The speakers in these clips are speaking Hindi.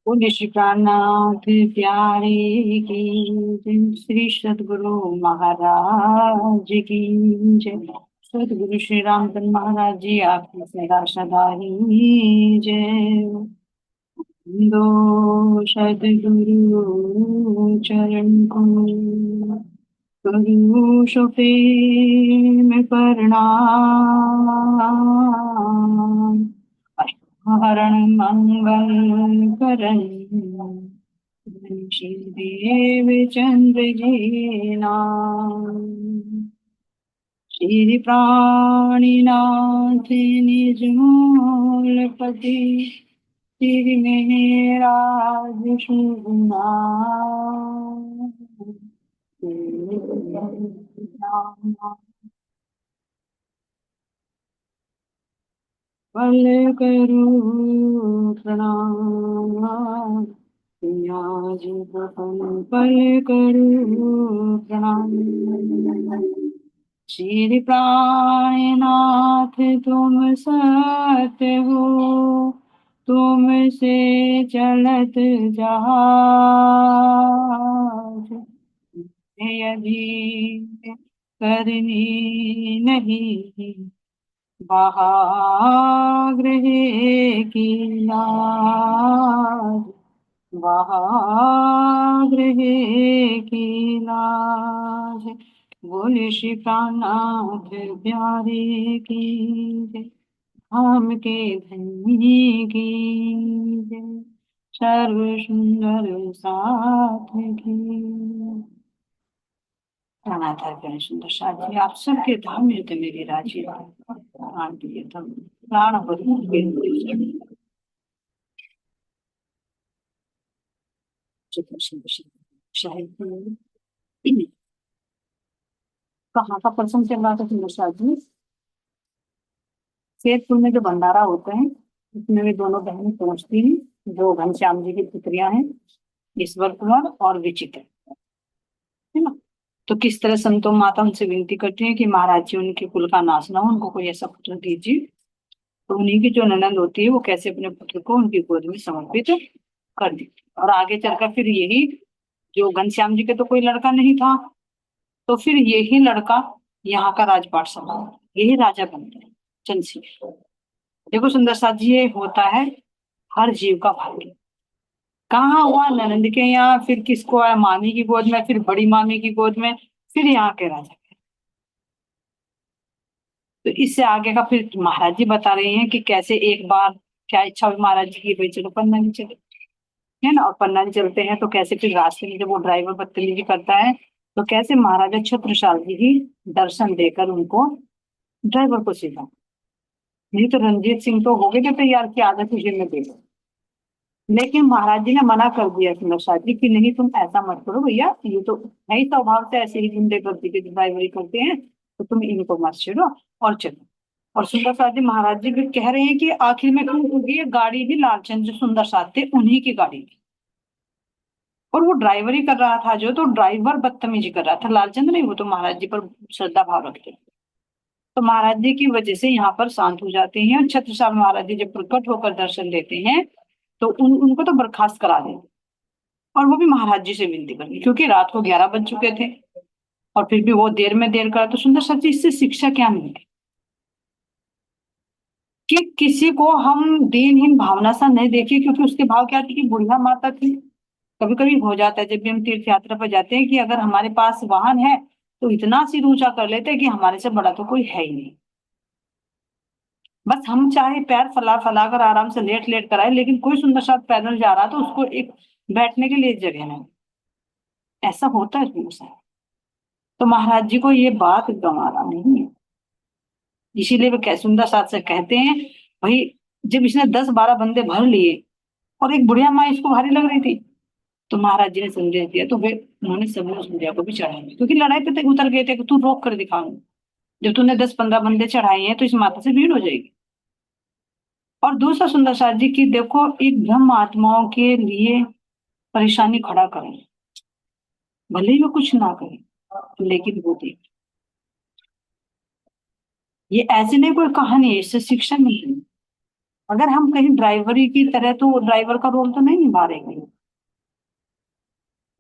बोले श्री प्राणनाथ प्यारे की जय। श्री सदगुरु महाराज की जय। सदगुरु श्री रामचंद्र महाराज जी आपकी सदा सदा ही जय। दो सदगुरु चरण को करूं सो प्रेम प्रणाम। हरण मंगल करण श्री देव चंद्र जी नाम। श्री प्राणीनाथ निज मूलपति श्री मेहराज शुभ नाम। पल करूं प्रणाम पियाजी बपन पल करूं प्रणाम। श्री प्राणनाथ तुम सत्य हो तुमसे चलत जहाज यदि करनी नहीं वहाग्रह की लाज वहाग्रह की लाज। बोले श्री प्राणनाथ प्यारे की जय। धाम के धनी की जय। सर्व सुंदर साथ की प्राणाधार करें। सुंदर साथी आप सबके धाम में तो मेरी राजी प्राण दिए तुम प्राण शायद कहाँ का प्रसंग चल रहा था सुंदर साथी। शेरपुर में जो भंडारा होते हैं उसमें भी दोनों बहनें पहुंचती हैं जो घनश्याम जी की पुत्रियां हैं ईश्वर कुमार और विचित्र, है ना। तो किस तरह संतो माता उनसे विनती करती है कि महाराज जी उनके कुल का नाश ना हो, उनको कोई ऐसा पुत्र दीजिए। तो उन्हीं की जो ननद होती है वो कैसे अपने पुत्र को उनकी गोद में समर्पित कर दी। और आगे चलकर फिर यही जो घनश्याम जी के तो कोई लड़का नहीं था, तो फिर यही लड़का यहाँ का राजपाट संभाला, यही राजा बनता है चंद्रशेखर। देखो सुंदर साथ जी ये होता है हर जीव का भाग्य। कहाँ हुआ ननंद के यहाँ, फिर किसको आया मामी की गोद में, फिर बड़ी मामी की गोद में, फिर यहाँ के राजा। तो इससे आगे का फिर महाराज जी बता रहे हैं कि कैसे एक बार क्या इच्छा हुई महाराज जी की, भाई चलो पन्ना नहीं चले, है ना। और पन्ना नहीं चलते हैं तो कैसे फिर रास्ते में जब वो ड्राइवर बदतमीजी करता है तो कैसे महाराजा छत्रसाल जी ही दर्शन देकर उनको ड्राइवर को सीधा। नहीं तो रंजीत सिंह तो हो गए थे तैयार की आदत तुझे में दे दो। लेकिन महाराज जी ने मना कर दिया कि नौशाद जी की नहीं तुम ऐसा मत करो भैया, ये तो है ही स्वभाव से ऐसे ही गुंडे गर्दी के ड्राइवरी करते हैं, तो तुम इनको मत छेड़ो और चलो। और सुंदर साथ जी महाराज जी भी कह रहे हैं कि आखिर में क्यों होगी ये गाड़ी भी लालचंद जो सुंदर साथ थे उन्हीं की गाड़ी थी। और वो ड्राइवरी कर रहा था जो, तो ड्राइवर बदतमीजी कर रहा था, लालचंद नहीं, वो तो महाराज जी पर श्रद्धा भाव रखते थे। तो महाराज जी की वजह से यहाँ पर शांत हो जाते हैं और छत्रसाल महाराज जी जब प्रकट होकर दर्शन देते हैं तो उनको तो बर्खास्त करा देते। और वो भी महाराज जी से विनती करनी क्योंकि रात को 11 बज चुके थे और फिर भी वो देर में देर करा। तो सुंदर साथ जी इससे शिक्षा क्या मिली कि किसी को हम दीनहीन भावना सा नहीं देखिए, क्योंकि उसके भाव क्या थी कि बुढ़िया माता थी। कभी कभी हो जाता है जब भी हम तीर्थ यात्रा पर जाते हैं कि अगर हमारे पास वाहन है तो इतना सिर ऊंचा कर लेते हैं कि हमारे से बड़ा तो कोई है ही नहीं। बस हम चाहे पैर फैला फैला कर आराम से लेट लेट कराए, लेकिन कोई सुंदर साथ पैदल जा रहा तो उसको एक बैठने के लिए जगह नहीं। ऐसा होता है सुंदर साथ। तो महाराज जी को ये बात गंवारा नहीं है, इसीलिए वे सुंदर साथ से कहते हैं भाई जब इसने 10-12 बंदे भर लिए और एक बुढ़िया माँ इसको भारी लग रही थी, तो महाराज जी ने संदेश दिया। तो वे उन्होंने सब उस बुढ़िया को भी चढ़ाया क्योंकि लड़ाई पे उतर गए थे कि तू रोक कर दिखा, जब तूने 10-15 बंदे चढ़ाए हैं तो इस माता से भीड़ हो जाएगी। और दूसरा सुंदर साथ जी की देखो एक ब्रह्म आत्माओं के लिए परेशानी खड़ा करें, भले ही वो कुछ ना करें लेकिन वो देख। ये ऐसे नहीं कोई कहानी है, इससे शिक्षा मिल रही है। अगर हम कहीं ड्राइवरी की तरह, तो ड्राइवर का रोल तो नहीं निभा रहे हैं।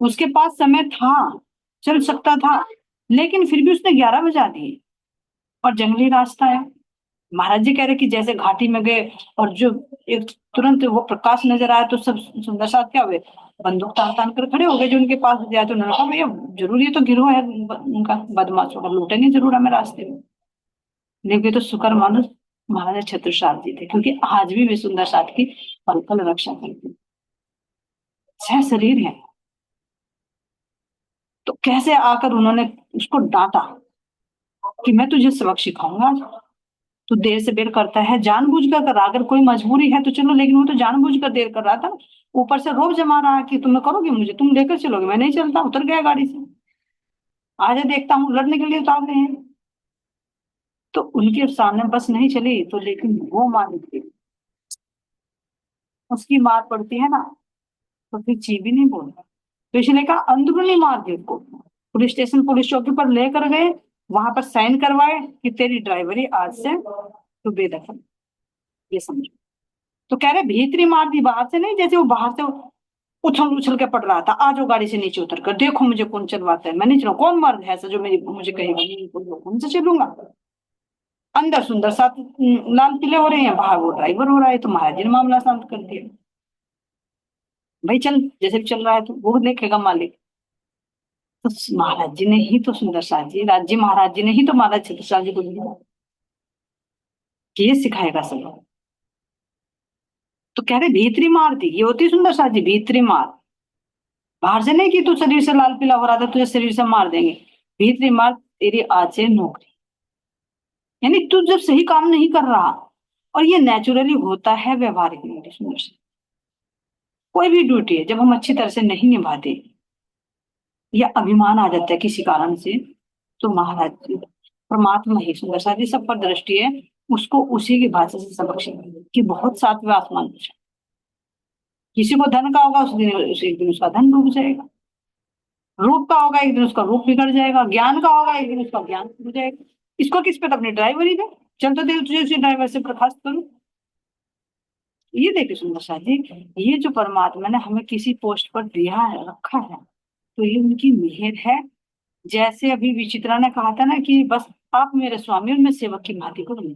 उसके पास समय था, चल सकता था, लेकिन फिर भी उसने 11 बजा दिए। और जंगली रास्ता है। महाराज जी कह रहे कि जैसे घाटी में गए, और जो एक तुरंत वो प्रकाश नजर आया, तो सब सुंदर साथ क्या हुए, बंदूक तान तान कर खड़े हो गए जो उनके पास गया। तो उन्होंने कहा भैया जरूर ये तो गिरोह है उनका, बदमाशों का, लूटेंगे जरूर हमें रास्ते में। लेकिन तो शुक्र मानो महाराजा छत्रसाल जी थे, क्योंकि आज भी वे सुंदर साथ की पल पल रक्षा करते हैं। सह शरीर है। तो कैसे आकर उन्होंने उसको डांटा कि मैं तुझे सबक सिखाऊंगा आज। तो देर से बेर करता है, जानबूझ कर कर रहा। अगर कोई मजबूरी है तो चलो, लेकिन वो तो जानबूझ कर देर कर रहा था। ऊपर से रोब जमा रहा है कि तुम करोगे, मुझे तुम लेकर चलोगे, मैं नहीं चलता, उतर गया गाड़ी से। आजा देखता हूँ, लड़ने के लिए उतार रहे हैं। तो उनके सामने बस नहीं चली, तो लेकिन वो मान गई। उसकी मार पड़ती है ना, तो फिर ची भी नहीं बोलता। तो इसलिए कहा अंदरूनी मार दे उसको। पुलिस स्टेशन, पुलिस चौकी पर लेकर गए। वहां पर साइन करवाए कि तेरी ड्राइवरी आज से तू बेदखल। ये समझो। तो कह रहे भीतरी मार दी, बाहर से नहीं। जैसे वो बाहर से उछल उछल के पड़ रहा था, आ जाओ गाड़ी से नीचे उतर कर, देखो मुझे कौन चलवाता है, मैं नहीं चलूँ, कौन मर्द है ऐसा जो मेरी मुझे कहेगा नहीं, कौन से चलूंगा। अंदर सुंदर साथ लाल पीले हो रहे हैं, बाहर वो ड्राइवर हो रहा है। तो महाराज जी ने मामला शांत कर दिया। भाई चल, जैसे भी चल रहा है तो वो देखेगा मालिक। तो महाराज जी ने ही तो सुंदर साथ जी, राज्य महाराज जी ने ही तो महाराज छत्रसाल जी को दिया कि ये सिखाएगा सब। तो कह रहे भीतरी मार दी, ये होती है सुंदर साथ जी, भीतरी मार। बाहर से नहीं कि तू शरीर से लाल पीला हो रहा था, तुझे शरीर से मार देंगे। भीतरी मार, तेरी आज से नौकरी। यानी तू जब सही काम नहीं कर रहा, और ये नेचुरली होता है व्यवहारिक में सुंदर से। कोई भी ड्यूटी है, जब हम अच्छी तरह से नहीं निभाते, या अभिमान आ जाता है किसी कारण से, तो महाराज जी, परमात्मा ही सुंदर साथ ही सब पर दृष्टि है। उसको उसी की भाषा से सबक सिखाएंगे कि बहुत सातवें आसमान पर है। किसी को धन का होगा, उस दिन एक दिन उसका धन डूब जाएगा। रूप का होगा, एक दिन उसका रूप बिगड़ जाएगा। ज्ञान का होगा, एक दिन उसका ज्ञान बिगड़ जाएगा। इसको किस पे, अपने ड्राइवरी पे। चल तो दे तुझे उसी ड्राइवर से बर्खास्त करूं। ये देखिए सुंदर साथ जी, ये जो परमात्मा ने हमें किसी पोस्ट पर दिया है, रखा है, तो ये उनकी मेहर है। जैसे अभी विचित्रा ने कहा था ना कि बस आप मेरे स्वामी और मैं सेवक की भांति करूंगी।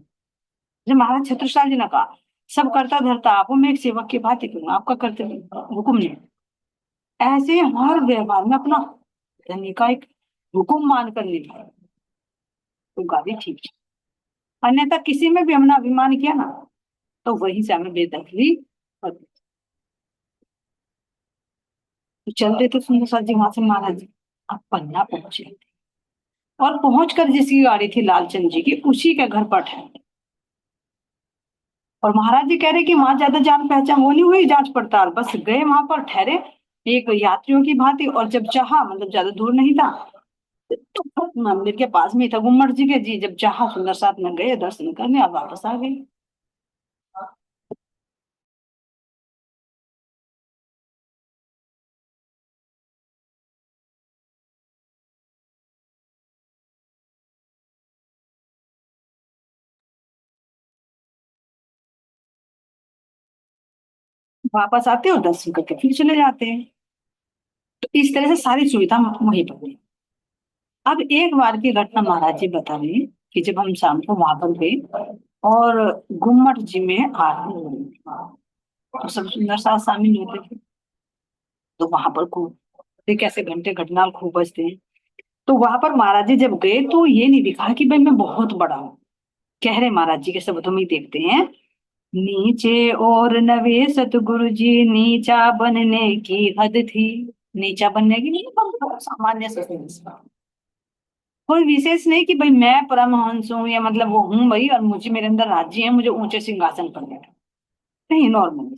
जब महाराज छत्रसाल जी ने कहा सब करता धरता आप हो, मैं एक सेवक की भांति करूंगा, आपका कर्तव्य हुक्म नहीं। ऐसे ही हर व्यवहार में अपना धनी का एक हुक्म मानकर निभाए, तो गाड़ी ठीक है। अन्यथा किसी में भी हमने अभिमान किया ना, तो वहीं से हमें बेदखली होती। तो चल देते सुंदर साथ जी वहां से महाराज जी। अब पन्ना पहुंचे, और पहुंचकर जिसकी गाड़ी थी लालचंद जी की, उसी के घर पर ठहरे। और महाराज जी कह रहे कि वहां ज्यादा जान पहचान वो नहीं हुई, जांच पड़ताल, बस गए वहां पर ठहरे एक यात्रियों की भांति। और जब चाहा, मतलब ज्यादा दूर नहीं था, तो मंदिर के पास में ही था गुम्मट जी के जी, जब चाहा सुंदर साथ में गए दर्शन करने, और वापस आ गए। वापस आते और दर्शन करके फिर चले जाते हैं। तो इस तरह से सारी सुविधा वहीं पर हुई। अब एक बार की घटना महाराज जी बता रहे हैं कि जब हम शाम को वहां पर गए, और गुम्मट जी में आरती हो रही थी, तो सब सुंदर साथ शामिल होते थे। तो वहां पर खूब फिर कैसे घंटे घटनाल खूब बजते हैं। तो वहां पर महाराज जी जब गए, तो ये नहीं दिखा कि भाई मैं बहुत बड़ा हूँ। कह रहे महाराज जी के शब्दों में ही देखते हैं, नीचे और नवे सतगुरु जी, नीचा बनने की हद थी। नीचा बनने की नहीं, पर सामान्य से कोई विशेष नहीं कि भाई मैं परमहंस हूँ, या मतलब वो हूँ भाई, और मुझे मेरे अंदर राज्य है, मुझे ऊंचे सिंहासन पर बैठा। नहीं, नॉर्मल।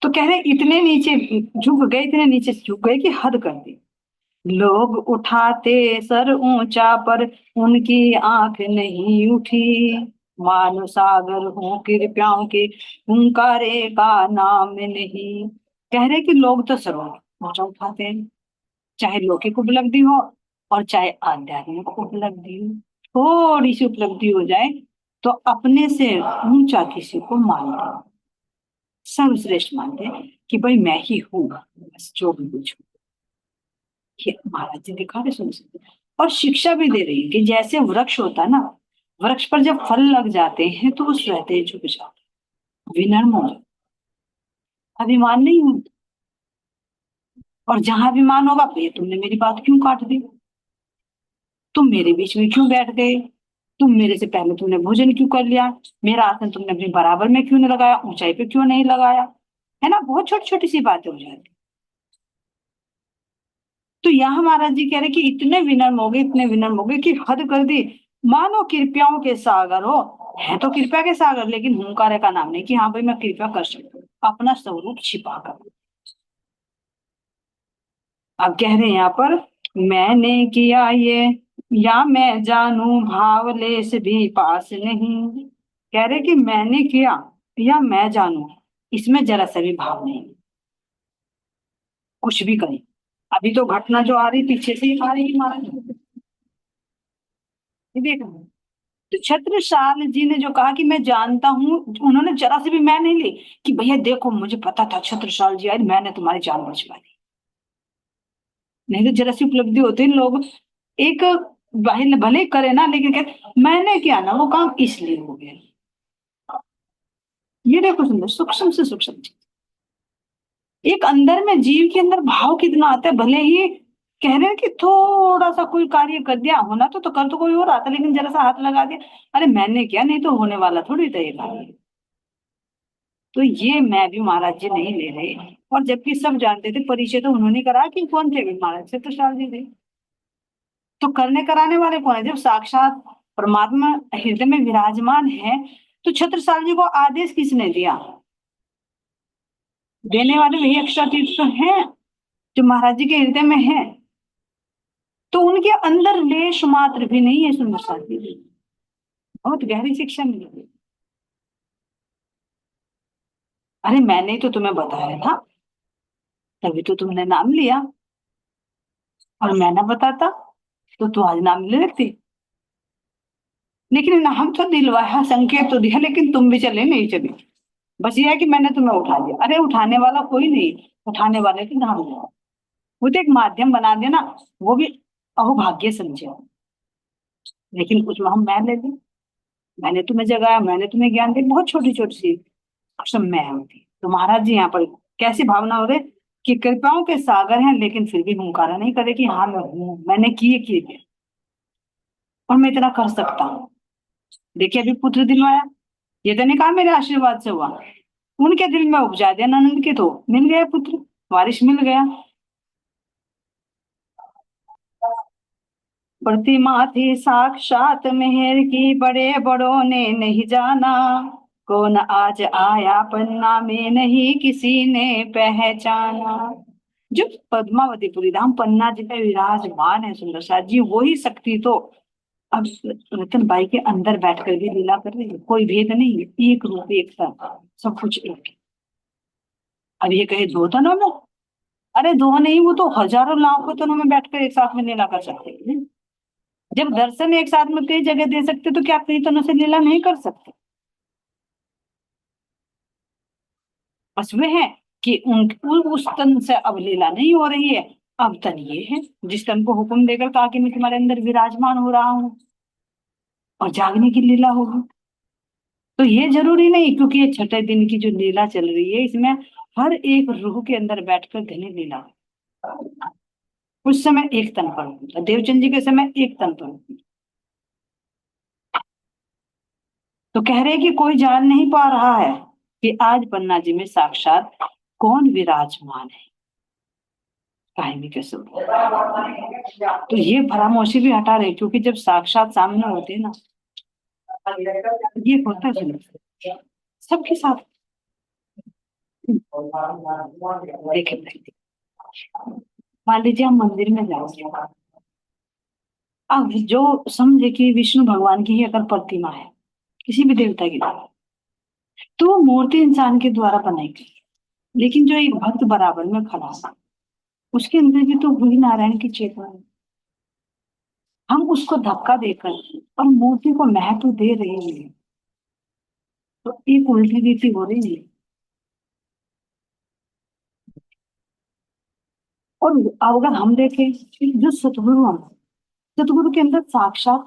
तो कह रहे इतने नीचे झुक गए, इतने नीचे झुक गए कि हद कर दी। लोग उठाते सर ऊंचा, पर उनकी आंख नहीं उठी। मानो सागर हो कृपाओं के, हुंकारे का नाम नहीं। कह रहे कि लोग तो सर ऊंचा उठाते हैं, चाहे लौकिक उपलब्धि हो और चाहे आध्यात्मिक उपलब्धि हो। थोड़ी सी उपलब्धि हो जाए तो अपने से ऊंचा किसी को मानते, सर्वश्रेष्ठ मानते कि भाई मैं ही हूँ, बस जो भी कुछ हूँ। ये महाराज जी दिखा रहे सुन सकते, और शिक्षा भी दे रही है कि जैसे वृक्ष होता है ना, वृक्ष पर जब फल लग जाते हैं तो उस रहते हैं झुक जाते, विनम्र हो जाते, अभिमान नहीं होता। और जहां अभिमान होगा, ये तुमने मेरी बात क्यों काट दी, तुम मेरे बीच में क्यों बैठ गए, तुम मेरे से पहले तुमने भोजन क्यों कर लिया, मेरा आसन तुमने अपने बराबर में क्यों नहीं लगाया, ऊंचाई पे क्यों नहीं लगाया, है ना, बहुत छोटी छोटी सी बातें हो जाती। तो यहाँ महाराज जी कह रहे कि इतने विनम्र हो गए, इतने विनम्र हो गए कि हद कर दी, मानो कृपयाओं के सागर हो, है तो कृपया के सागर, लेकिन हुंकार का नाम नहीं कि हाँ भाई मैं कृपया कर सकता हूँ, अपना स्वरूप छिपा कर। अब कह रहे हैं यहाँ पर, मैंने किया ये या मैं जानू भावलेस भी पास नहीं, कह रहे कि मैंने किया या मैं जानू, इसमें जरा सा भी भाव नहीं, कुछ भी करें। अभी तो घटना जो आ रही पीछे से ही आ रही है महाराज, ये देख रहे हैं। तो छत्रसाल जी ने जो कहा कि मैं जानता हूं, उन्होंने जरा से भी मैं नहीं ली कि भैया देखो मुझे पता था छत्रसाल जी आए, मैंने तुम्हारी जान बचवा दी। नहीं तो जरा सी उपलब्धि होती है, लोग एक भले भले करे ना, लेकिन कहते मैंने किया ना वो काम इसलिए हो गया। ये देखो सुंदर, सूक्ष्म से सूक्ष्म चीज, एक अंदर में जीव के अंदर भाव कितना आता है, भले ही कह रहे हैं कि थोड़ा सा कोई कार्य कर दिया, होना तो कर तो कोई और आता, लेकिन जरा सा हाथ लगा दिया, अरे मैंने किया, नहीं तो होने वाला थोड़ी था ये काम। तो ये मैं भी महाराज जी नहीं ले रहे, और जबकि सब जानते थे, परिचय तो उन्होंने करा कि कौन थे भी महाराज से, तो शाल जी थे। तो करने कराने वाले कौन है, जब साक्षात परमात्मा हृदय में विराजमान है, तो छत्रसाल जी को आदेश किसने दिया, देने वाले वही अक्षरातीत तो हैं जो महाराज जी के हृदय में है। तो उनके अंदर लेश मात्र भी नहीं है सुंदर साथी जी, बहुत गहरी शिक्षा मिली। अरे मैंने तो तुम्हें बताया था, तभी तो तुमने नाम लिया, और मैं ना बताता तो तू आज नाम ले लेती। लेकिन हम तो दिलवाया, संकेत तो दिया, लेकिन तुम भी चले नहीं चले, बस ये है कि मैंने तुम्हें उठा लिया। अरे उठाने वाला कोई नहीं, उठाने वाले तो नाम लिया, वो तो एक माध्यम बना दिया ना, वो भी अहोभाग्य समझे, लेकिन उसमें हम मैं ले ली, मैंने तुम्हें जगाया, मैंने तुम्हें ज्ञान दिया, बहुत छोटी छोटी सी सब मैं होती। तो महाराज जी यहाँ पर कैसी भावना हो रहे कि कृपाओं के सागर हैं, लेकिन फिर भी हुंकारा नहीं करे कि हाँ मैं हूँ, मैंने किए और मैं इतना कर सकता हूँ। देखिए अभी पुत्र दिलवाया, ये तो नहीं कहा मेरे आशीर्वाद से हुआ, उनके दिल में उपजा दिया नंद के, तो मिल गया पुत्र, वारिस मिल गया। प्रतिमा थी साक्षात मेहर की, बड़े बड़ों ने नहीं जाना, कौन आज आया पन्ना में नहीं किसी ने पहचाना। जो पद्मावतीपुरी धाम पन्ना जी पे विराजमान है सुंदर सा जी, वही शक्ति तो अब रतन बाई के अंदर बैठकर भी लीला कर रही है, कोई भेद नहीं है, एक रूप एक था, सब कुछ एक है। अब ये कहे दो तनों में, अरे दो नहीं, वो तो हजारों लाखों तनों में बैठकर एक साथ में लीला कर सकते हैं। जब दर्शन एक साथ में कई जगह दे सकते, तो क्या कई तनों से लीला नहीं कर सकते। बस वे है कि उस तन से अब लीला नहीं हो रही है, अब तन ये है जिस तन को हुक्म देकर कहा कि मैं तुम्हारे अंदर विराजमान हो रहा हूँ, और जागने की लीला होगी। तो ये जरूरी नहीं, क्योंकि ये छठे दिन की जो लीला चल रही है, इसमें हर एक रूह के अंदर बैठकर घनी लीला है। उस समय एक तन पर होता, देवचंद जी के समय एक तन पर होती। तो कह रहे कि कोई जान नहीं पा रहा है कि आज पन्ना जी में साक्षात कौन विराजमान है, काहिनी के स्वरूप। तो ये फरामोशी भी हटा रहे, क्योंकि जब साक्षात सामने होते हैं ना, ये होता है सबके साथ। देखे मान लीजिए हम मंदिर में जाएंगे, अब जो समझे कि विष्णु भगवान की ही अगर प्रतिमा है, किसी भी देवता की, तो वो मूर्ति इंसान के द्वारा बनाई गई, लेकिन जो एक भक्त बराबर में खड़ा है, उसके अंदर भी तो वही नारायण की चेतना है। हम उसको धक्का देकर और मूर्ति को महत्व दे रहे हैं, तो एक उल्टी रीति हो रही है। और अब अगर हम देखें कि जो सतगुरु हम, सतगुरु के अंदर साक्षात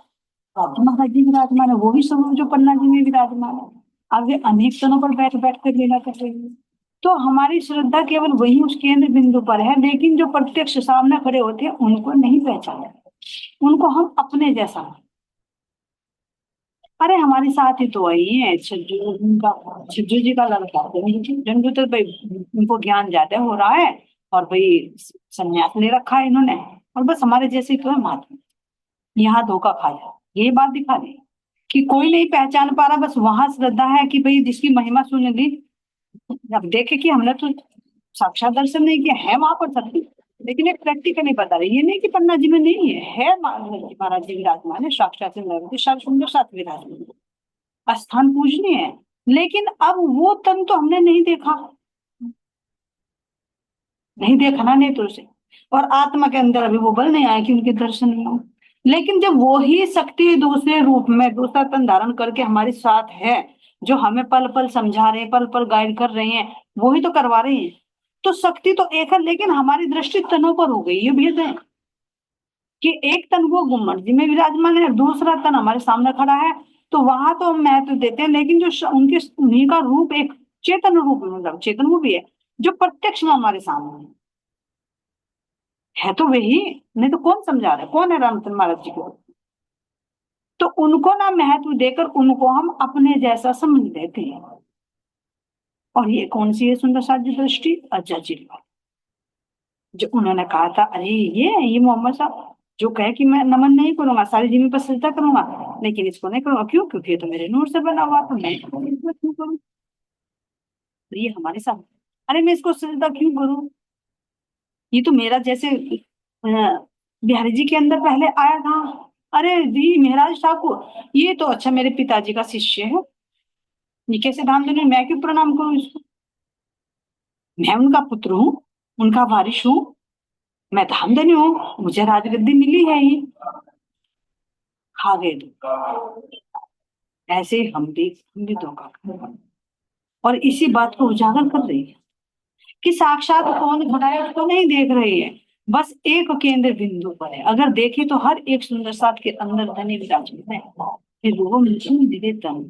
बाबा महाराज जी विराजमान है, वो भी सतगुरु जो पन्ना जी में विराजमान है। अब वे अनेक स्थानों पर बैठ बैठ कर लीला कर रही है। तो हमारी श्रद्धा केवल वही उस केंद्र बिंदु पर है, लेकिन जो प्रत्यक्ष सामने खड़े होते हैं उनको नहीं पहचाना, उनको हम अपने जैसा। अरे हमारे साथ ही तो वही है छज्जू, उनका छज्जू जी का लड़का है झंझू, तो भाई उनको ज्ञान ज्यादा हो रहा है, और भाई संन्यास ले रखा है इन्होंने, और बस हमारे जैसे ही तो है महात्मा, यहाँ धोखा खाया। ये बात दिखा रही है कि कोई नहीं पहचान पा रहा, बस वहां श्रद्धा है कि भाई जिसकी महिमा सुन ली। अब देखे कि हमने तो साक्षात दर्शन नहीं किया है वहां पर सब, लेकिन एक प्रैक्टिकली बता रही, ये नहीं कि पन्ना जी में नहीं है, महाराज जी विराजमान है, साक्षात सुंदर साथ विराजमान है, स्थान पूजनीय है। लेकिन अब वो तन तो हमने नहीं देखा, नहीं देखा ना नेत्रों से, और आत्मा के अंदर अभी वो बल नहीं आया कि उनके दर्शन में हो। लेकिन जब वो ही शक्ति दूसरे रूप में दूसरा तन धारण करके हमारे साथ है, जो हमें पल पल समझा रहे हैं, पल पल गाइड कर रहे हैं, वो ही तो करवा रहे हैं। तो शक्ति तो एक है, लेकिन हमारी दृष्टि तनों पर हो गई, ये भेद है कि एक तन वो गुम्मट जी में विराजमान है, दूसरा तन हमारे सामने खड़ा है। तो वहां तो हम महत्व देते हैं, लेकिन जो उनके उन्हीं का रूप एक चेतन रूप में, मतलब चेतन वो भी है जो प्रत्यक्ष में हमारे सामने है तो वही, नहीं तो कौन समझा रहा है, कौन है रामचंद्र महाराज जी को। तो उनको ना महत्व देकर उनको हम अपने जैसा समझ लेते हैं। और ये कौन सी है सुंदर साध्य दृष्टि, अज्जा जी की। जो उन्होंने कहा था, अरे ये मोहम्मद साहब जो कहे कि मैं नमन नहीं करूंगा, सारी जमीन पर सजदा करूंगा, लेकिन इसको नहीं करूंगा, क्यों? क्योंकि ये तो मेरे नूर से बना हुआ, तो मैं इसको क्यों करूं? तो ये हमारे साथ, अरे मैं इसको सजदा क्यों करूं, ये तो मेरा जैसे बिहारी जी के अंदर पहले आया था। अरे जी महाराज ठाकुर, ये तो अच्छा मेरे पिताजी का शिष्य है, ये कैसे धाम देने, मैं क्यों प्रणाम करूं इसको? मैं उनका पुत्र हूँ, उनका वारिश हूँ, मैं धामधनी हूँ, मुझे राजगद्दी मिली है ही। खा गए तो ऐसे ही हम भी धोखा खा गए। और इसी बात को उजागर कर रही है कि साक्षात कौन खड़ा है उसको नहीं देख रही है, बस एक केंद्र बिंदु पर है। अगर देखे तो हर एक सुंदर साथ के अंदर धनी विराजमान है, फिर वो मिले तन।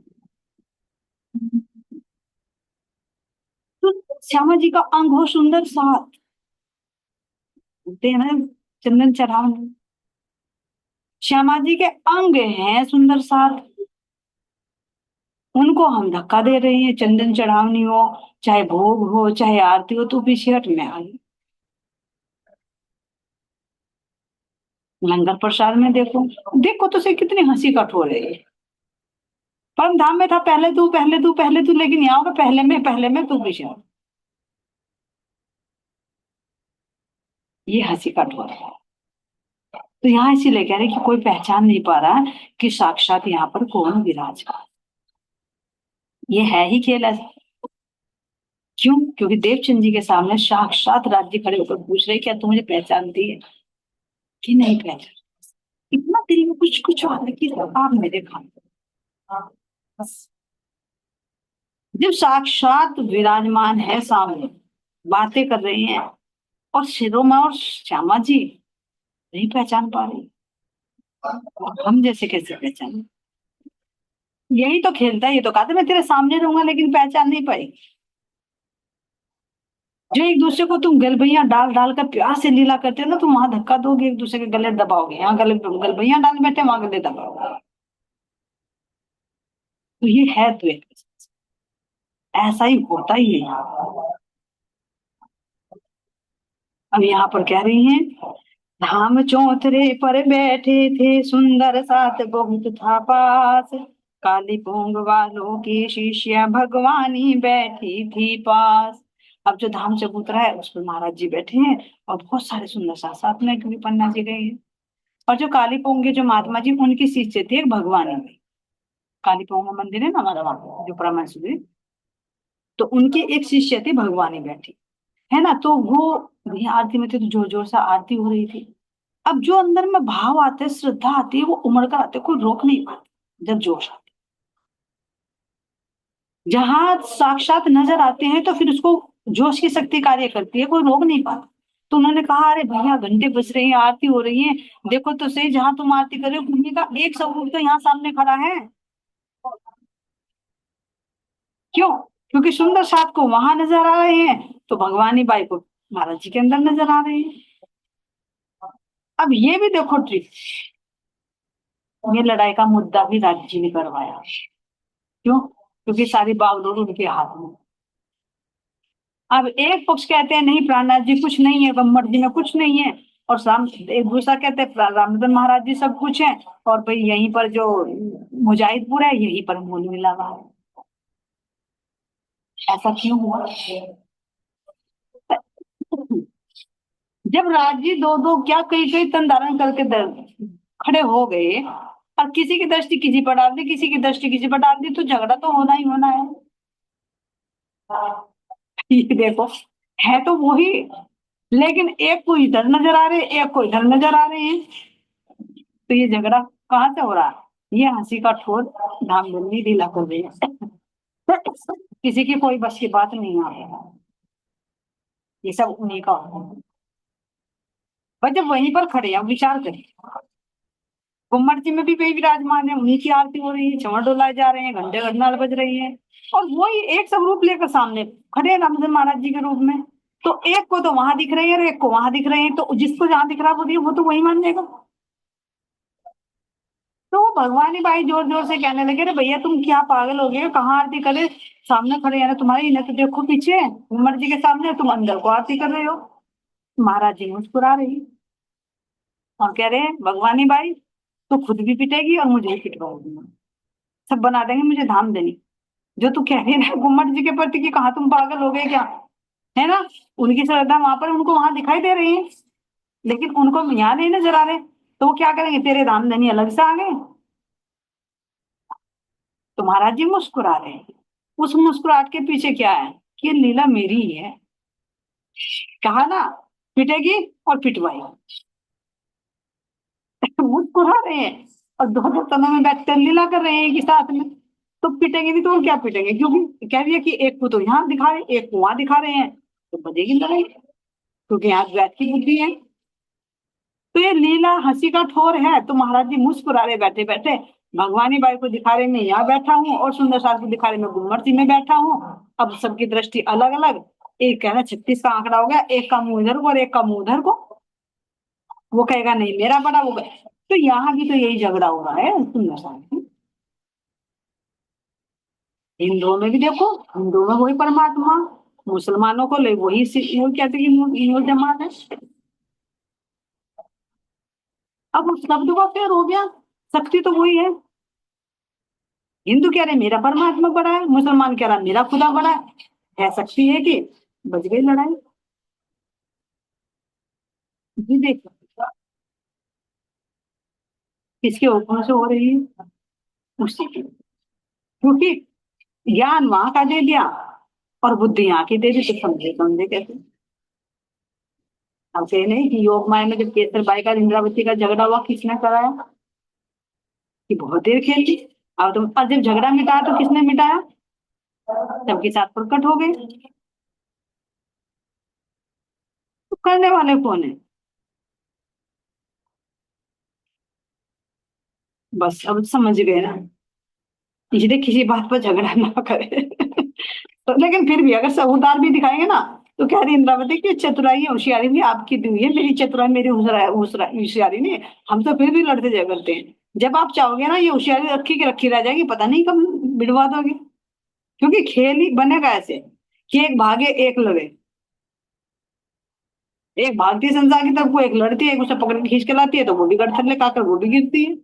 तो श्यामा जी का अंग हो सुंदर साथ, बोलते हैं ना चंदन चढ़ाव, श्यामा जी के अंग हैं सुंदर साथ, उनको हम धक्का दे रहे हैं। चंदन चढ़ावनी हो, चाहे भोग हो, चाहे आरती हो, तो पीछे हट में आ गई। लंगर प्रसाद में देखो, देखो तो सही कितनी हंसी कट हो रही है। परम धाम में था पहले तू पहले तू पहले तू, लेकिन यहाँ होगा पहले में तू पीछे हट। ये हंसी कट हो रहा है। तो यहाँ इसीलिए कह रहे कि कोई पहचान नहीं पा रहा कि साक्षात यहाँ पर कौन विराज रहा। ये है ही खेल ऐसा। क्यों? क्योंकि देवचंद जी के सामने साक्षात राज्य खड़े होकर पूछ रहे क्या तू मुझे पहचानती है कि नहीं पहचान। इतना दिल में कुछ कुछ आ रहा है कि आप मेरे खान, बस जब साक्षात विराजमान है सामने, बातें कर रहे हैं, और शिरोमणि और श्यामा जी नहीं पहचान पा रही, और हम जैसे कैसे पहचाने? यही तो खेलता है, ये तो कहा था मैं तेरे सामने रहूंगा लेकिन पहचान नहीं पाई। जो एक दूसरे को तुम गलबैया डाल डाल कर प्यार से लीला करते हो ना, तुम वहां धक्का दोगे, एक दूसरे के गले दबाओगे, यहाँ गले गलबैया डाल बैठे वहां गले दबाओगे। तो ये है तो एक ऐसा ही होता ही है यहाँ। अब यहाँ पर कह रही हैं, धाम चौथरे पर बैठे थे, सुंदर साथ बहुत था पास, काली पोंग वालों की शिष्या भगवानी बैठी थी पास। अब जो धाम चबूतरा है उस पर महाराज जी बैठे हैं, और बहुत सारे सुंदर साथ साथ में, क्योंकि पन्ना जी गए हैं। और जो काली पोंगे जो महात्मा जी उनकी शिष्य थे एक भगवानी में, काली पोंगा मंदिर है ना हमारा वहां जो परमानंद, तो उनकी एक शिष्य थी भगवानी बैठी है ना। तो वो भैया आरती में थे, तो जोर जोर से आरती हो रही थी। अब जो अंदर में भाव आते हैं, श्रद्धा आती है, वो उमड़ कर आते हैं, कोई रोक नहीं पाता जब जोश आता जहां साक्षात नजर आते हैं तो फिर उसको जोश की शक्ति कार्य करती है, कोई रोक नहीं पाता। तो उन्होंने कहा अरे भैया घंटे बज रहे हैं, आरती हो रही है, देखो तो सही जहां तुम आरती कर रहे हो भूमि का एक स्वरूप तो यहाँ सामने खड़ा है। क्यों? क्योंकि सुंदर साथ को वहां नजर आ रहे हैं, तो भगवानी बाई को महाराज जी के अंदर नजर आ रहे हैं। अब ये भी देखो ट्रिक, ये लड़ाई का मुद्दा भी राज जी ने करवाया। क्यों? क्योंकि सारी बागडोर उनके हाथ में। अब एक पक्ष कहते हैं नहीं प्राणनाथ जी कुछ नहीं है, बम्मट जी में कुछ नहीं है, और राम एक दूसरा कहते हैं रामचंद्र महाराज जी सब कुछ है, और भाई यहीं पर जो मुजाहिदपुर है यहीं पर मूल मिला हुआ है। ऐसा क्यों हुआ? जब राजी दो दो क्या कई कई तन धारण करके खड़े हो गए, और किसी की दृष्टि किसी पर डाल दी, किसी की दृष्टि किसी पर डाल दी, तो झगड़ा तो होना ही होना है। ये देखो, है तो वही, लेकिन एक को इधर नजर आ रहे हैं, एक को इधर नजर आ रहे हैं। तो ये झगड़ा कहाँ से हो रहा है? ये हंसी का ठोर धामधनी ढीला कर रही है। किसी की कोई बस की बात नहीं आ रही है, ये सब उन्हीं का होता है। बस जब वहीं पर खड़े हैं, अब विचार करें, गुम्मट जी में भी वही विराजमान है, उन्हीं की आरती हो रही है, चंवर डोलाए जा रहे हैं, घंटे घड़नाल बज रही है, और वही एक स्वरूप लेकर सामने खड़े हैं रामचंद्र महाराज जी के रूप में। तो एक को तो वहां दिख रहे हैं और एक को वहां दिख रहे हैं, तो जिसको जहां दिख रहा है वो तो वही मान लेगा। तो वो भगवानी भाई जोर जोर से कहने लगे अरे भैया तुम क्या पागल हो गए हो, कहाँ आरती करे, सामने खड़े हैं ना तुम्हारे, इन्हें तो देखो पीछे गुम्मट जी के सामने, तुम अंदर को आरती कर रहे हो। महाराज जी मुस्कुरा रही और कह रहे हैं भगवानी बाई तो खुद भी पिटेगी और मुझे भी पिटवाएगी, सब बना देंगे मुझे धाम देनी। जो तू कह रही है ना गुम्मट जी के प्रति कि कहा तुम पागल हो गए क्या, है ना, उनकी श्रद्धा वहां पर उनको वहां दिखाई दे रही है, लेकिन उनको यहाँ नहीं नजर आ रहे, तो वो क्या करेंगे, तेरे धाम धनी अलग से आ गए। तो महाराज जी मुस्कुरा रहे हैं, उस मुस्कुराहट के पीछे क्या है कि ये लीला मेरी ही है। कहा ना, पिटेगी और पिटवाएगी। मुस्कुरा रहे हैं और दो दो तनों में बैठकर लीला कर रहे हैं एक ही साथ में। तो पिटेंगे नहीं तो और क्या पिटेंगे, क्योंकि कह दिया कि एक को तो यहाँ दिखा रहे एक को वहां दिखा रहे हैं, तो बजेगी लड़ाई, क्योंकि यहाँ द्वैत की बुद्धि है। तो ये लीला हंसी का ठोर है, तो महाराज जी मुस्कुरा रहे बैठे बैठे, भगवानी बाई को दिखा रहे मैं यहाँ बैठा हूँ, और सुंदर सार को दिखा रहे मैं गुम्मट जी में बैठा हूँ। अब सबकी दृष्टि अलग अलग, एक कह रहा 36 का आंकड़ा हो गया, एक का मुंह इधर को और एक का मुंह उधर को, वो कहेगा नहीं मेरा बड़ा वो तो यहाँ भी तो यही झगड़ा हो रहा है सुंदर सार में। हिंदुओं में भी देखो, हिंदुओं में वही परमात्मा, मुसलमानों को ले वही वो कहते हैं कि वो जमात है। अब उस शब्द का फेर हो गया, शक्ति तो वही है। हिंदू कह रहे मेरा परमात्मा बड़ा है, मुसलमान कह रहा मेरा खुदा बड़ा है सकती है कि बच गई लड़ाई। जी देखो किसके हुक्म से हो रही है, उसी की, क्योंकि ज्ञान वहां का दे दिया और बुद्धि यहाँ की दे दी, तो समझे समझे कैसे। हम कह नहीं कि योग माया में जब केसर बाई का इंद्रावती का झगड़ा हुआ किसने कराया, कि बहुत देर खेल ली। अब तुम और जब झगड़ा मिटाया तो किसने मिटाया, सबके साथ प्रकट हो गए, तो करने वाले कौन है? बस अब समझ गए ना, इसलिए किसी बात पर झगड़ा ना करे। तो लेकिन फिर भी अगर सबूतदार भी दिखाएंगे ना, तो कह रही इंद्रावती की चतुराई होशियारी भी आपकी दी हुई है, मेरी चतुराई मेरी होशियारी नहीं है, हम तो फिर भी लड़ते झगड़ते हैं। जब आप चाहोगे ना ये होशियारी रखी की रखी रह जाएगी, पता नहीं कब बिड़वा दोगे। क्योंकि खेल ही बनेगा ऐसे कि एक भागे एक लड़े, एक भागती है संसार की तरफ, को एक लड़ती है, एक उसे पकड़ के खींच के लाती है, तो वो भी गड़ थल्ले खाकर वो भी गिरती है।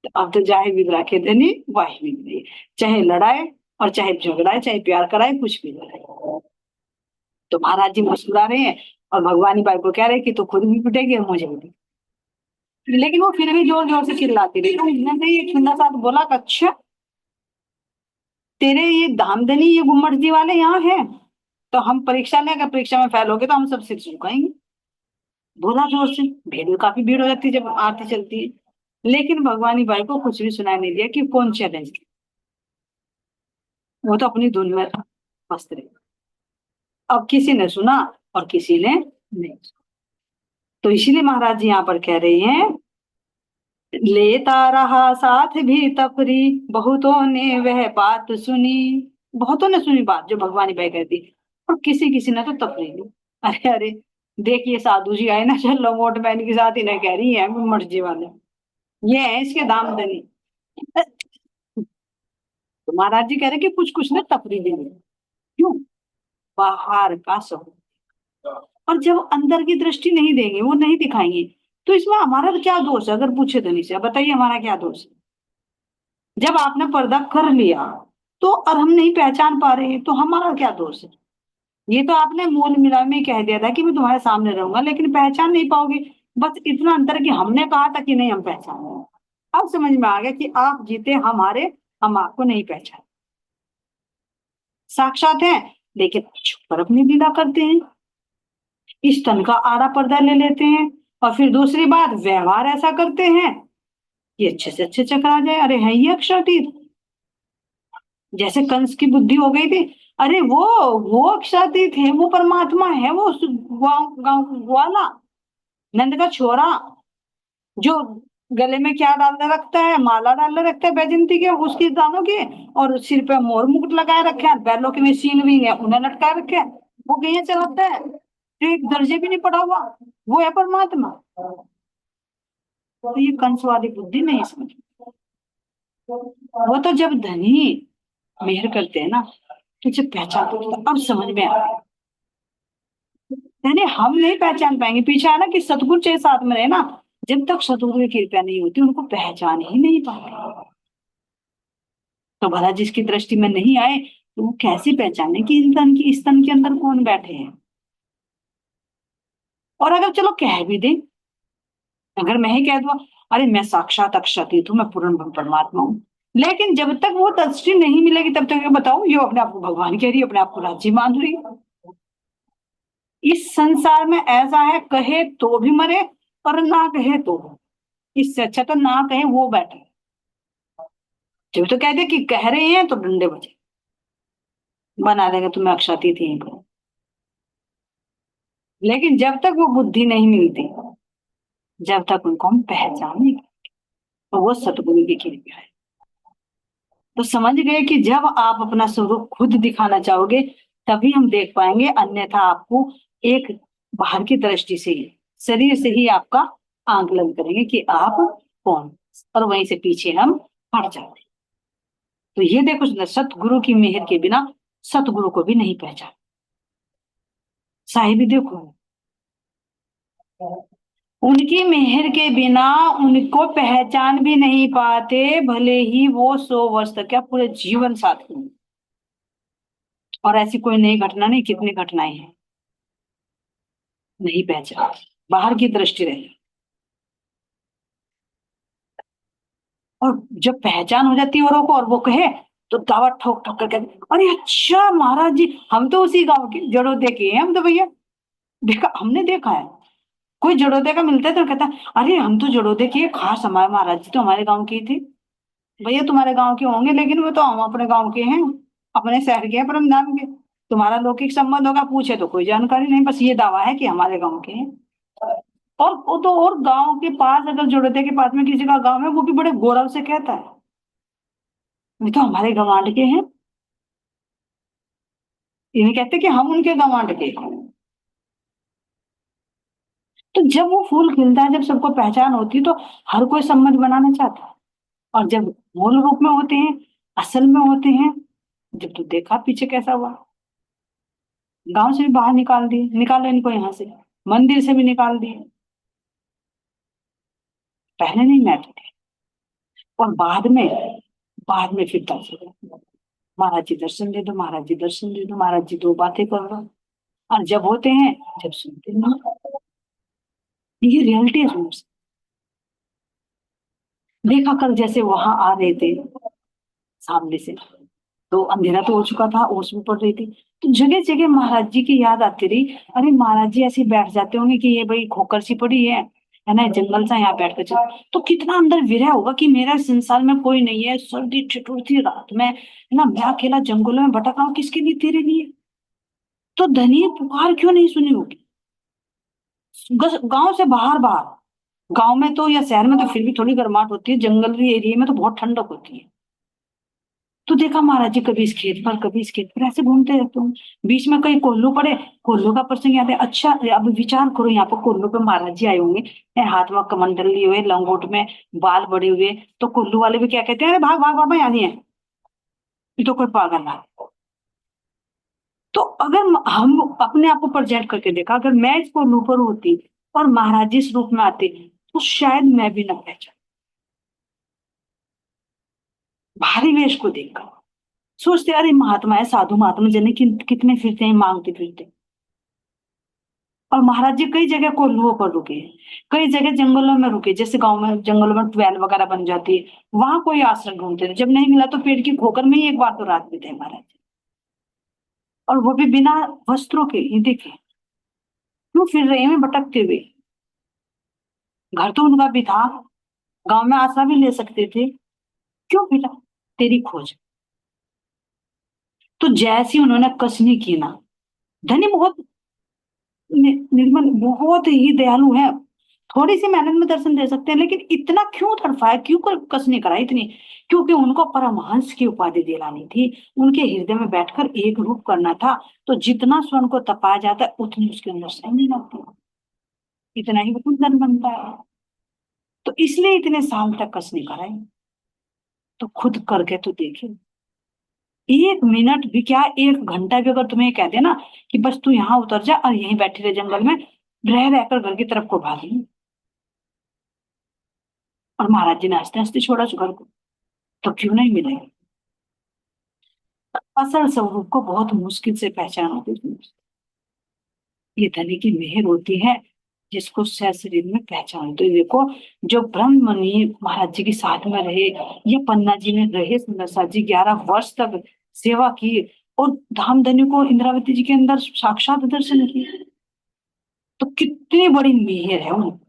तो अब तो जाहे विद्रा के धनी वाही विद्री, चाहे लड़ाए और चाहे झगड़ाए, चाहे प्यार कराए, कुछ भी कराए। तो महाराज जी मुस्कुरा रहे हैं और भगवानी बाई को कह रहे हैं कि तू खुद भी पिटेगी और मुझे भी। लेकिन वो फिर भी जोर जोर से चिल्लाती रही, तो उसने ये छुंदा सा बोला कि अच्छा तेरे ये धामधनी ये गुम्मट जी वाले यहाँ है, तो हम परीक्षा में, अगर परीक्षा में फेल हो गए तो हम सब सिर झुकाएंगे। बोला जोर से, भीड़ में काफी भीड़ हो जाती है जब आरती चलती है। लेकिन भगवानी बाई को कुछ भी सुनाई नहीं दिया कि कौन चैलेंज। वो तो अपनी धुन में मस्त रहे। अब किसी ने सुना और किसी ने नहीं। तो इसीलिए महाराज जी यहाँ पर कह रहे हैं, लेता रहा साथ भी तपरी, बहुतों ने वह बात सुनी। बहुतों ने सुनी बात जो भगवानी बाई कहती, और किसी किसी ने तो तपरी ली। अरे अरे, देखिए साधु जी आए ना, चलो मोट बहन के साथ इन्हें कह रही है मर्जी वाले, ये है इसके दाम दनी। तो महाराज जी कह रहे कि कुछ कुछ ने तपरी भी ली। क्यों? बाहर का सब, और जब अंदर की दृष्टि नहीं देंगे, वो नहीं दिखाएंगे, तो इसमें हमारा तो क्या दोष है? अगर पूछे धनी से, बताइए हमारा क्या दोष है? जब आपने पर्दा कर लिया तो, और हम नहीं पहचान पा रहे, तो हमारा क्या दोष है? ये तो आपने मूल मिला में कह दिया था कि मैं तुम्हारे सामने रहूंगा, लेकिन पहचान नहीं पाओगे। बस इतना अंतर कि हमने कहा था कि नहीं हम पहचाने। अब समझ में आ गया कि आप जीते हमारे, हम आपको नहीं पहचान। साक्षात है, लेकिन छुप कर अपनी लीला करते हैं, इस तन का आड़ा पर्दा ले लेते हैं, और फिर दूसरी बात, व्यवहार ऐसा करते हैं कि अच्छे से अच्छे चकरा जाए। अरे है ये अक्षरातीत, जैसे कंस की बुद्धि हो गई थी। अरे वो अक्षरातीत है, वो परमात्मा है, वो गांव गांव वाला नंद का छोरा, जो गले में क्या डालने रखता है, माला डालने रखता है बैजंती के, उसकी दानों के, और सिर पे मोर मुकुट लगाए रखे हैं, बैलों के में सींग विंग है उन्हें लटका रखे हैं, वो कहीं चलाता है, तो एक दर्जे भी नहीं पड़ा हुआ, वो है परमात्मा। तो ये कंस वाली बुद्धि नहीं समझ। वो तो जब धनी मेहर करते हैं ना, तो जब पहचानते हैं, तो अब समझ में आता है। यानी हम नहीं पहचान पाएंगे, पीछे है ना कि सतगुरु चाहे साथ में रहे ना, जब तक सतगुरु की कृपा नहीं होती उनको पहचान ही नहीं पाते। तो भला जिसकी दृष्टि में नहीं आए, तो वो कैसे पहचाने कि इन तन की, इस तन के अंदर कौन बैठे हैं? और अगर चलो कह भी दे, अगर मैं ही कह दूं अरे मैं साक्षात अक्षरातीत हूँ, मैं पूर्ण ब्रह्म परमात्मा हूँ, लेकिन जब तक वो दृष्टि नहीं मिलेगी तब तक ये बताओ, ये अपने आप को भगवान कह रही है, अपने आप को राज्य मान रही है। इस संसार में ऐसा है, कहे तो भी मरे और ना कहे तो भी। इससे अच्छा तो ना कहे वो बैठे। जब तो कहते कि कह रहे हैं तो डंडे बजे, बना देंगे तुम्हें अक्षरातीत यहीं पर। लेकिन जब तक वो बुद्धि नहीं मिलती, जब तक उनको हम पहचान नहीं, तो वो सतगुरु की कृपा है। तो समझ गए कि जब आप अपना स्वरूप खुद दिखाना चाहोगे, तभी हम देख पाएंगे, अन्यथा आपको एक बाहर की दृष्टि से ही, शरीर से ही आपका आंकलन करेंगे कि आप कौन, और वहीं से पीछे हम हट जाते। तो ये देखो, सतगुरु की मेहर के बिना सतगुरु को भी नहीं पहचान। साहिब देखो, उनकी मेहर के बिना उनको पहचान भी नहीं पाते, भले ही वो 100 वर्ष तक, क्या पूरे जीवन साथ में। और ऐसी कोई नई घटना नहीं, कितनी घटनाएं हैं, नहीं पहचान, बाहर की दृष्टि रहे। और जब पहचान हो जाती है औरों को, और वो कहे, तो दावा ठोक ठोक कर कहते, अरे अच्छा महाराज जी, हम तो उसी गांव के जड़ोदे के हैं, हम तो भैया देखा, हमने देखा है। कोई जड़ोदे का मिलता है तो कहता है, अरे हम तो जड़ोदे के खास, हमारे महाराज जी तो हमारे गाँव के ही थे। भैया तुम्हारे गाँव के होंगे, लेकिन वो तो हम अपने गाँव के हैं, अपने शहर के हैं, परमधाम के। तुम्हारा लौकिक संबंध होगा, पूछे तो कोई जानकारी नहीं, बस ये दावा है कि हमारे गाँव के हैं। और वो तो, और गांव के पास अगर जोड़ते के पास में किसी का गांव है, वो भी बड़े गौरव से कहता है, ये तो हमारे गवांड के हैं। इन्हें कहते कि हम उनके गवांड के हैं। तो जब वो फूल खिलता है, जब सबको पहचान होती है, तो हर कोई संबंध बनाना चाहता है। और जब मूल रूप में होते हैं, असल में होते हैं, जब तो देखा पीछे कैसा हुआ, गांव से भी बाहर निकाल दिए, निकालो इनको यहाँ से, मंदिर से भी निकाल दिए, पहले नहीं मैटर थे। और बाद में फिर दर्शन, महाराज जी दर्शन दे दो, महाराज जी दर्शन दे दो, महाराज जी दो बातें कर दो, और जब होते हैं, जब सुनते नहीं। ये रियलिटी है फ्रेंड्स। देखा कल जैसे वहां आ रहे थे सामने से, तो अंधेरा तो हो चुका था, ओस भी पड़ रही थी, तो जगह जगह महाराज जी की याद आती रही। अरे महाराज जी ऐसे ही बैठ जाते होंगे कि ये भाई खोकर सी पड़ी है, है ना, जंगल सा यहाँ बैठ कर चल, तो कितना अंदर विरह होगा कि मेरा संसार में कोई नहीं है, सर्दी ठिठुरती रात में, है ना, मैं अकेला जंगलों में भटक रहा हूँ, किसके लिए? तेरे लिए। तो धनी पुकार क्यों नहीं सुनी होगी? गांव से बाहर बाहर, गांव में तो या शहर में तो फिर भी थोड़ी गर्माहट होती है, जंगली एरिया में तो बहुत ठंडक होती है। तो देखा महाराज जी कभी इस खेत पर कभी इस खेत पर ऐसे घूमते रहते हूँ। बीच में कहीं कोल्लू पड़े, कोल्लू का प्रसंग याद है। अच्छा, अब विचार करो, यहाँ पर कोल्लू पे महाराज जी आए होंगे, हाथ में कमंडल लिए हुए, लंगोट में बाल बड़े हुए, तो कोल्लू वाले भी क्या कहते हैं, अरे भाग भाग बाबा, यहाँ नहीं है, ये तो कोई पागल है। तो अगर हम अपने आप को प्रोजेक्ट करके देखा, अगर मैं इस कोल्लू पर होती और महाराज जी इस रूप में आते, तो शायद मैं भी न पहचान, भारी वेश को देखकर सोचते अरे महात्मा है, साधु महात्मा जने कितने फिरते हैं मांगते फिरते। और महाराज जी कई जगह कोल्हुओं पर रुके हैं, कई जगह जंगलों में रुके, जैसे गांव में जंगलों में ट्वेल वगैरह बन जाती है, वहां कोई आश्रय ढूंढते थे, जब नहीं मिला तो पेड़ की खोकर में ही एक बार तो रात बिताए महाराज जी। और वो भी बिना वस्त्रों के, ये देखिए क्यों फिर रहे हैं भटकते हुए। घर तो उनका भी था, गांव में आश्रय भी ले सकते थे, क्यों मिला? तेरी खोज। तो जैसी उन्होंने कसनी की ना, धनी बहुत निर्मल, बहुत ही दयालु है, थोड़ी सी मेहनत में दर्शन दे सकते हैं, लेकिन इतना क्यों तड़फाया, क्यों कस नहीं करा इतनी? क्योंकि उनको परमहंस की उपाधि दिलानी थी, उनके हृदय में बैठकर एक रूप करना था। तो जितना स्वर्ण को तपाया जाता है उतनी उसके अंदर सही नहीं लगती, इतना ही वो कुंदन बनता है। तो इसलिए इतने साल तक कस नहीं कराई। तो खुद करके तो देखे, एक मिनट भी क्या, एक घंटा भी अगर तुम्हें कहते ना कि बस तू यहाँ उतर जा और यहीं बैठी रहे जंगल में, रह रहकर घर की तरफ को भागी। और महाराज जी ने हंसते हंसते छोड़ा उस घर को, तो क्यों नहीं मिले? असल स्वरूप को बहुत मुश्किल से पहचानोगे तुम। ये धनी की मेहर होती है, जिसको सह शरीर में पहचान। तो देखो, जो ब्रह्म मुनि महाराज जी के साथ में रहे, ये पन्ना जी में रहे, सुंदरसा जी 11 वर्ष तक सेवा की, और धामधनी को इंद्रावती जी के अंदर साक्षात दर्शन किए, तो कितनी बड़ी मेहर है उन।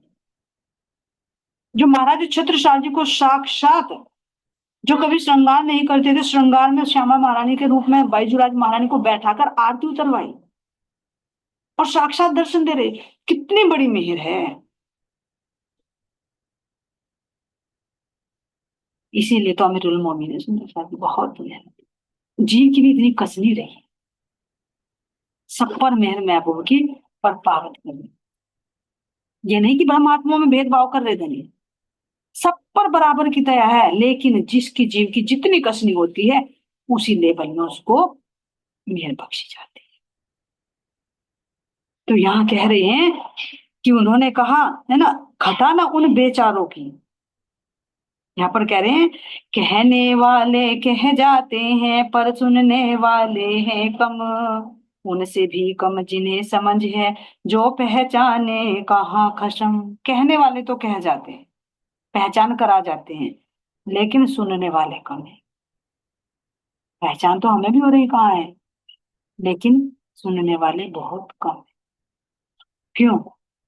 जो महाराज छत्रसाल जी को साक्षात, जो कभी श्रृंगार नहीं करते थे, श्रृंगार में श्यामा महारानी के रूप में बाईजुराज महारानी को बैठाकर आरती उतरवाई और साक्षात दर्शन दे रहे, कितनी बड़ी मेहर है। इसीलिए तो अमीरुल मोमिनीन सुंदर साहब बहुत मेहनत, जीव की भी इतनी कसनी रही, सब पर मेहर महबूब की, पर पावत करनी। ये नहीं कि ब्रह्मात्माओं में भेदभाव कर रहे धनी, सब पर बराबर की दया है, लेकिन जिसकी जीव की जितनी कसनी होती है, उसी लेवल में उसको मेहर बख्शी जाती है। तो यहाँ कह रहे हैं कि उन्होंने कहा, है ना, घटा ना उन बेचारों की। यहाँ पर कह रहे हैं, कहने वाले कह जाते हैं पर सुनने वाले हैं कम, उनसे भी कम जिन्हें समझ है, जो पहचाने कहाँ खशम। कहने वाले तो कह जाते हैं, पहचान करा जाते हैं, लेकिन सुनने वाले कम है। पहचान तो हमें भी हो रही कहाँ है, लेकिन सुनने वाले बहुत कम है। क्यों?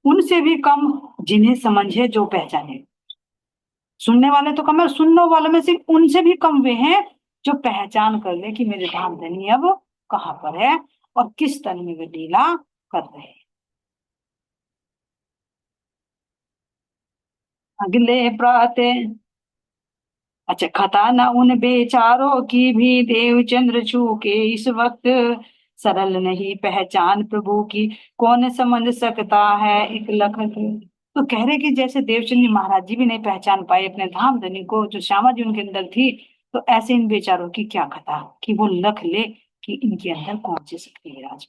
उनसे भी कम जिन्हें समझे, जो पहचाने। सुनने वाले तो कम है, सुनने वालों में से उनसे भी कम वे हैं जो पहचान कर ले कि मेरे धामधनी अब कहाँ पर है और किस तन में वे लीला कर रहे हैं। अगले प्रातः, अच्छा, खता न उन बेचारों की भी, देव चंद्र छू के इस वक्त, सरल नहीं पहचान प्रभु की, कौन समझ सकता है एक लखत। तो कह रहे कि जैसे देवचंद जी महाराज जी भी नहीं पहचान पाए अपने धामधनी को, जो श्यामा जी उनके अंदर थी, तो ऐसे इन बेचारों की क्या कथा कि वो लख ले कि इनके अंदर कौन सी शक्ति है राज।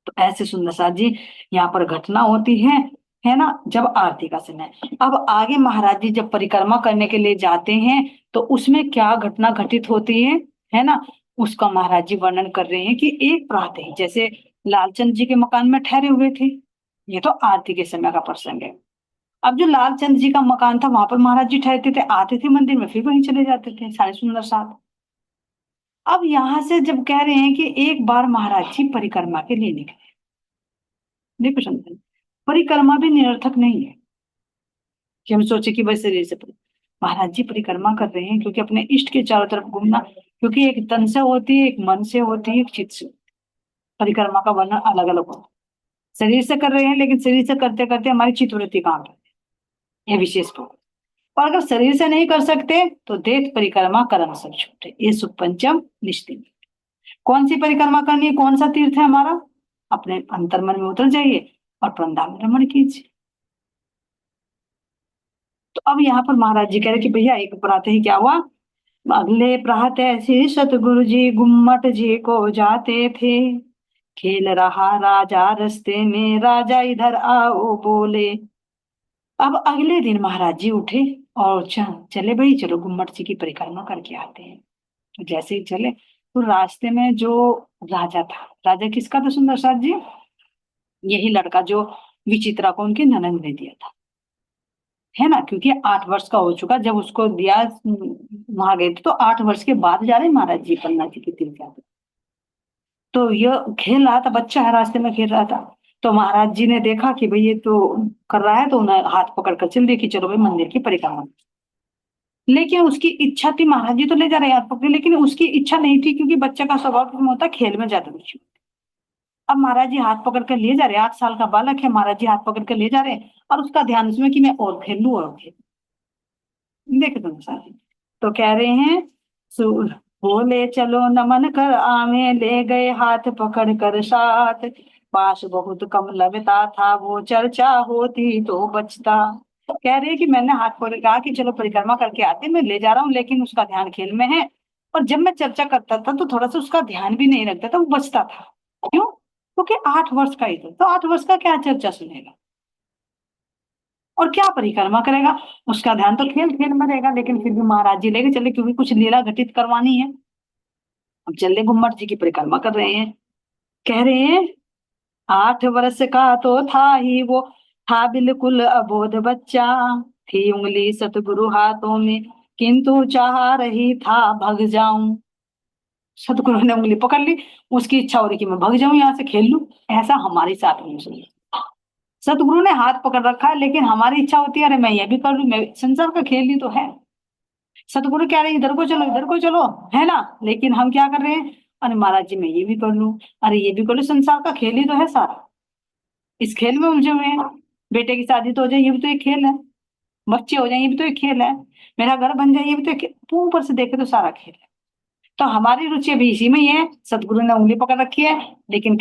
तो ऐसे सुंदर साथ जी यहाँ पर घटना होती है ना, जब आरती का समय। अब आगे महाराज जी जब परिक्रमा करने के लिए जाते हैं, तो उसमें क्या घटना घटित होती है ना, उसका महाराज जी वर्णन कर रहे हैं कि एक प्रातः जैसे लालचंद जी के मकान में ठहरे हुए थे, ये तो आरती के समय का प्रसंग है। अब जो लालचंद जी का मकान था, वहां पर महाराज जी ठहरते थे, आते थे मंदिर में, फिर वहीं चले जाते थे सारे सुंदर साथ। अब यहां से जब कह रहे हैं कि एक बार महाराज जी परिक्रमा के लिए निकले, देखो सुनते हैं, परिक्रमा भी निरर्थक नहीं है कि हम सोचे कि बस शरीर से महाराज जी परिक्रमा कर रहे हैं क्योंकि अपने इष्ट के चारों तरफ घूमना, क्योंकि एक तन से होती है, एक मन से होती है, एक चित्त से। परिक्रमा का वर्णन अलग अलग होता है। शरीर से कर रहे हैं लेकिन शरीर से करते करते हमारी चित्तवृत्ति कहाँ है, ये विशेष को। और अगर शरीर से नहीं कर सकते तो देह परिक्रमा कर्म सब छूटे, ये सुपंचम निश्चित। कौन सी परिक्रमा करनी है, कौन सा तीर्थ है हमारा, अपने अंतर्मन में उतर जाइए और वृंदावन में रमण कीजिए। तो अब यहाँ पर महाराज जी कह रहे कि भैया एक प्रातः ही क्या हुआ, अगले प्रातः से सतगुरु जी गुम्मट जी को जाते थे, खेल रहा राजा रास्ते में, राजा इधर आओ बोले। अब अगले दिन महाराज जी उठे और चले भाई चलो गुम्मट जी की परिक्रमा करके आते हैं। तो जैसे ही चले तो रास्ते में जो राजा था, राजा किसका था सुंदर जी, यही लड़का जो विचित्रा को उनकी ननद ने दिया था, है ना, क्योंकि 8 वर्ष का हो चुका जब उसको दिया। वहां गए थे तो 8 वर्ष के बाद जा रहे महाराज जी पन्ना जी के तीर्थ यात्रा। तो ये खेल रहा था, बच्चा है, रास्ते में खेल रहा था। तो महाराज जी ने देखा कि भाई ये तो कर रहा है, तो उन्हें हाथ पकड़ कर चल दिया कि चलो भाई मंदिर की परिक्रमा। लेकिन उसकी इच्छा थी, महाराज जी तो ले जा रहे हैं हाथ पकड़े, लेकिन उसकी इच्छा नहीं थी क्योंकि बच्चे का स्वभाव क्या होता है, खेल में ज्यादा रुचि। अब महाराज जी हाथ पकड़ कर ले जा रहे हैं, 8 साल का बालक है, महाराज जी हाथ पकड़ कर ले जा रहे हैं और उसका ध्यान उसमें कि मैं और खेल लूं और खेल। देख तुम सारे तो कह रहे हैं, सु- बोले चलो नमन कर आवे, ले गए हाथ पकड़ कर साथ, पास बहुत कम लगता था वो, चर्चा होती तो बचता। कह रहे हैं कि मैंने हाथ पकड़ कहा कि चलो परिक्रमा करके आते, मैं ले जा रहा हूँ, लेकिन उसका ध्यान खेल में है। और जब मैं चर्चा करता था तो थोड़ा सा उसका ध्यान भी नहीं रखता था, वो बचता था। क्यों, क्योंकि 8 वर्ष का ही था, तो 8 वर्ष का क्या चर्चा सुनेगा और क्या परिक्रमा करेगा, उसका ध्यान तो खेल खेल में रहेगा। लेकिन फिर भी महाराज जी लेके चले क्योंकि कुछ लीला घटित करवानी है। अब चले घुम्मट जी की परिक्रमा कर रहे हैं। कह रहे हैं 8 वर्ष का तो था ही वो, था बिल्कुल अबोध बच्चा, थी उंगली सतगुरु हाथों में, किंतु चाह रही था भग जाऊं। सतगुरु ने उंगली पकड़ ली, उसकी इच्छा हो रही कि मैं भग जाऊं यहाँ से, खेल लूं। ऐसा हमारे साथ नहीं सुनिए, सतगुरु ने हाथ पकड़ रखा है लेकिन हमारी इच्छा होती है अरे मैं ये भी कर लूं, मैं संसार का खेल ही तो है। सतगुरु कह रहे हैं इधर को चलो, इधर को चलो, है ना, लेकिन हम क्या कर रहे हैं, अरे महाराज जी मैं ये भी कर लूं, अरे ये भी कर लूं, संसार का खेल ही तो है सारा, इस खेल में उलझे हुए हैं। बेटे की शादी तो हो जाए ये भी तो एक खेल है, बच्चे हो जाए ये भी तो एक खेल है, मेरा घर बन जाए ये भी तो एक, ऊपर से देखे तो सारा खेल है। तो हमारी रुचि अभी इसी में ही है, सतगुरु ने उंगली पकड़ रखी है लेकिन